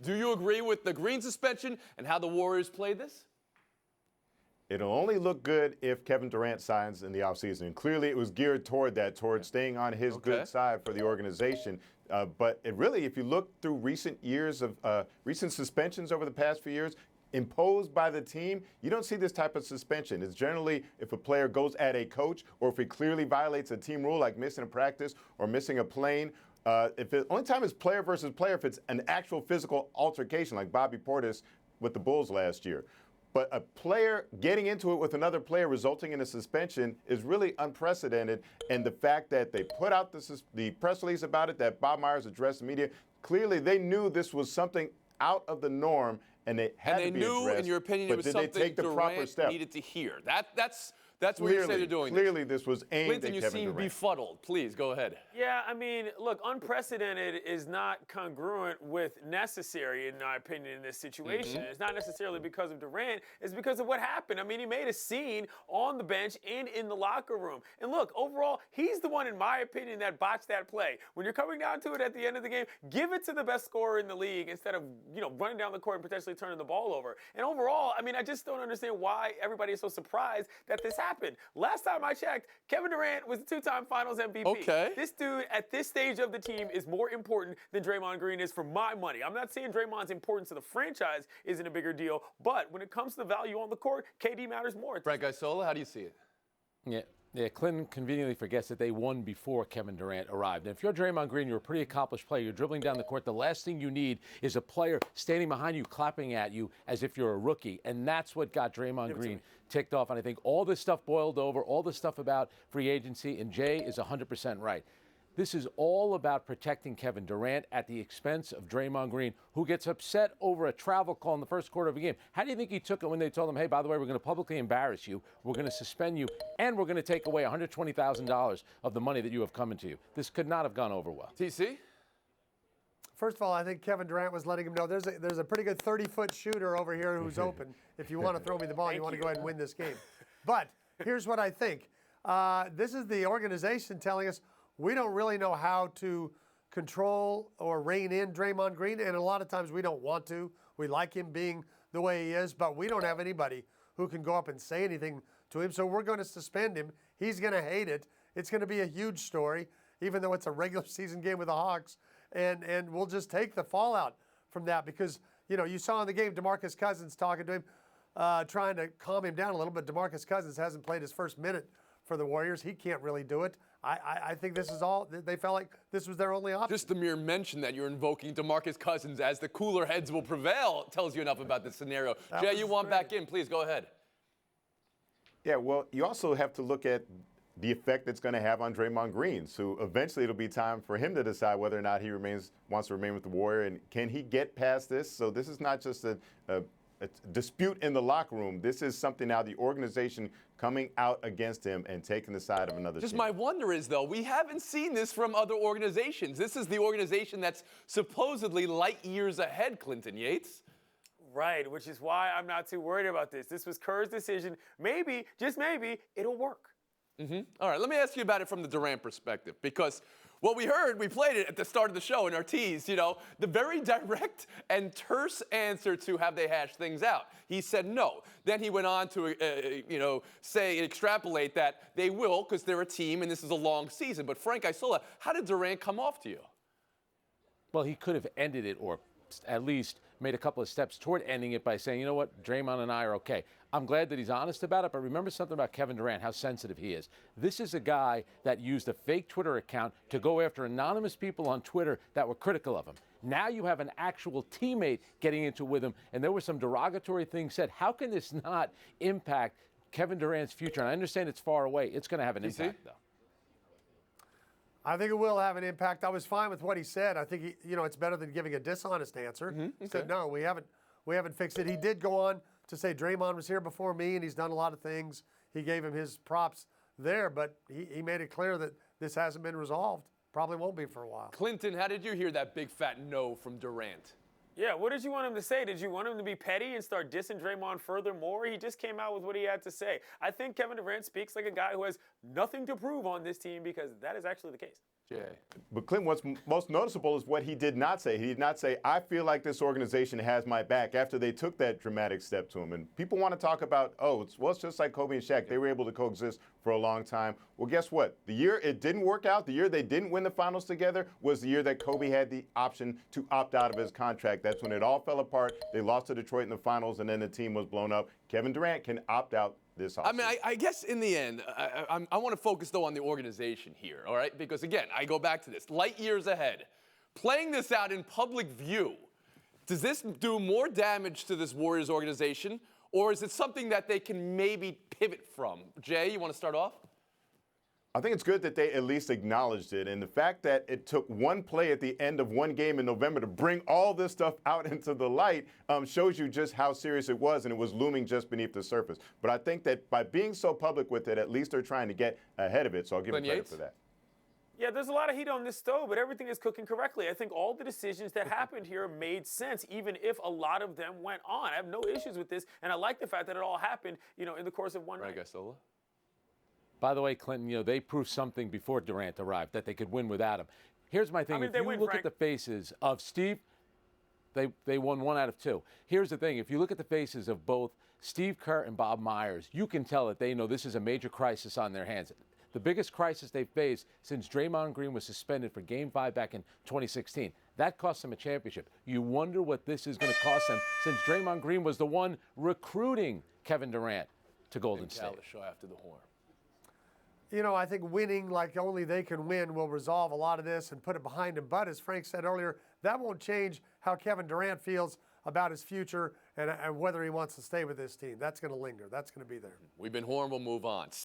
Do you agree with the Green suspension and how the Warriors played this? It'll only look good if Kevin Durant signs in the offseason. Clearly, it was geared toward that, toward staying on his good side for the organization. But it really, if you look through recent years of recent suspensions over the past few years, imposed by the team, you don't see this type of suspension. It's generally if a player goes at a coach or if he clearly violates a team rule like missing a practice or missing a plane. If the only time it's player versus player, if it's an actual physical altercation like Bobby Portis with the Bulls last year. But a player getting into it with another player resulting in a suspension is really unprecedented. And the fact that they put out the press release about it, that Bob Myers addressed the media, clearly they knew this was something out of the norm and they had to be addressed. And they knew, in your opinion, it was something Durant needed to hear. That's where you say they're doing clearly this was aimed Clinton, at Kevin Durant. you seem befuddled. Please, go ahead. Yeah, I mean, look, unprecedented is not congruent with necessary, in my opinion, in this situation. It's not necessarily because of Durant. It's because of what happened. I mean, he made a scene on the bench and in the locker room. And look, overall, he's the one, in my opinion, that botched that play. When you're coming down to it at the end of the game, give it to the best scorer in the league instead of, running down the court and potentially turning the ball over. And overall, I mean, I just don't understand why everybody is so surprised that this happened. Last time I checked, Kevin Durant was the two-time Finals MVP. Okay. This dude at this stage of the team is more important than Draymond Green is for my money. I'm not saying Draymond's importance to the franchise isn't a bigger deal, but when it comes to the value on the court, KD matters more. Frank Isola, how do you see it? Yeah, Clinton conveniently forgets that they won before Kevin Durant arrived. And if you're Draymond Green, you're a pretty accomplished player. You're dribbling down the court. The last thing you need is a player standing behind you, clapping at you as if you're a rookie. And that's what got Draymond Green ticked off. And I think all this stuff boiled over, all this stuff about free agency, and Jay is 100% right. This is all about protecting Kevin Durant at the expense of Draymond Green, who gets upset over a travel call in the first quarter of a game. How do you think he took it when they told him, hey, by the way, we're going to publicly embarrass you, we're going to suspend you, and we're going to take away $120,000 of the money that you have coming to you? This could not have gone over well. TC? First of all, I think Kevin Durant was letting him know there's a pretty good 30-foot shooter over here who's open. If you want to throw me the ball, you want to go ahead and win this game. But here's what I think. This is the organization telling us, we don't really know how to control or rein in Draymond Green, and a lot of times we don't want to. We like him being the way he is, but we don't have anybody who can go up and say anything to him, so we're going to suspend him. He's going to hate it. It's going to be a huge story, even though it's a regular season game with the Hawks, and we'll just take the fallout from that because, you saw in the game DeMarcus Cousins talking to him, trying to calm him down a little, but DeMarcus Cousins hasn't played his first minute for the Warriors. He can't really do it. I think this is all, they felt like this was their only option. Just the mere mention that you're invoking DeMarcus Cousins as the cooler heads will prevail tells you enough about this scenario. Jay, you want back in. Please go ahead. Yeah, well, you also have to look at the effect it's going to have on Draymond Green. So eventually it'll be time for him to decide whether or not he wants to remain with the Warrior, and can he get past this? So this is not just a dispute in the locker room. This is something now the organization coming out against him and taking the side of another team. My wonder is, though, we haven't seen this from other organizations. This is the organization that's supposedly light years ahead, Clinton Yates. Right, which is why I'm not too worried about this. This was Kerr's decision. Maybe, just maybe, it'll work. All right, let me ask you about it from the Durant perspective, because what we heard, we played it at the start of the show in our tease, the very direct and terse answer to have they hashed things out. He said no. Then he went on to, say and extrapolate that they will because they're a team and this is a long season. But Frank Isola, how did Durant come off to you? Well, he could have ended it or at least made a couple of steps toward ending it by saying, you know what, Draymond and I are okay. I'm glad that he's honest about it, but remember something about Kevin Durant, how sensitive he is. This is a guy that used a fake Twitter account to go after anonymous people on Twitter that were critical of him. Now you have an actual teammate getting into it with him, and there were some derogatory things said. How can this not impact Kevin Durant's future? And I understand it's far away. It's going to have an impact, though. I think it will have an impact. I was fine with what he said. I think it's better than giving a dishonest answer. He said, no, we haven't fixed it. He did go on to say Draymond was here before me and he's done a lot of things. He gave him his props there, but he made it clear that this hasn't been resolved. Probably won't be for a while. Clinton, how did you hear that big fat no from Durant? Yeah, what did you want him to say? Did you want him to be petty and start dissing Draymond furthermore? He just came out with what he had to say. I think Kevin Durant speaks like a guy who has nothing to prove on this team because that is actually the case. Jay. But Clint, what's most noticeable is what he did not say. He did not say, I feel like this organization has my back after they took that dramatic step to him. And people want to talk about, it's just like Kobe and Shaq. They were able to coexist for a long time. Well, guess what? The year it didn't work out, the year they didn't win the finals together, was the year that Kobe had the option to opt out of his contract. That's when it all fell apart. They lost to Detroit in the finals, and then the team was blown up. Kevin Durant can opt out this offseason. I mean, I guess in the end, I want to focus, though, on the organization here, all right? Because, again, I go back to this. Light years ahead. Playing this out in public view, does this do more damage to this Warriors organization, or is it something that they can maybe pivot from? Jay, you want to start off? I think it's good that they at least acknowledged it. And the fact that it took one play at the end of one game in November to bring all this stuff out into the light shows you just how serious it was, and it was looming just beneath the surface. But I think that by being so public with it, at least they're trying to get ahead of it. So I'll give them credit for that. Yeah, there's a lot of heat on this stove, but everything is cooking correctly. I think all the decisions that happened here made sense, even if a lot of them went on. I have no issues with this, and I like the fact that it all happened, in the course of one night. Isola. By the way, Clinton, they proved something before Durant arrived, that they could win without him. Here's my thing. If you look at the faces of Steve, they won 1 out of 2. Here's the thing. If you look at the faces of both Steve Kerr and Bob Myers, you can tell that they know this is a major crisis on their hands. The biggest crisis they've faced since Draymond Green was suspended for Game 5 back in 2016. That cost them a championship. You wonder what this is going to cost them, since Draymond Green was the one recruiting Kevin Durant to Golden State. Tim Cowlishaw after the horn. I think winning like only they can win will resolve a lot of this and put it behind them. But as Frank said earlier, that won't change how Kevin Durant feels about his future and whether he wants to stay with this team. That's going to linger. That's going to be there. We've been horned. We'll move on.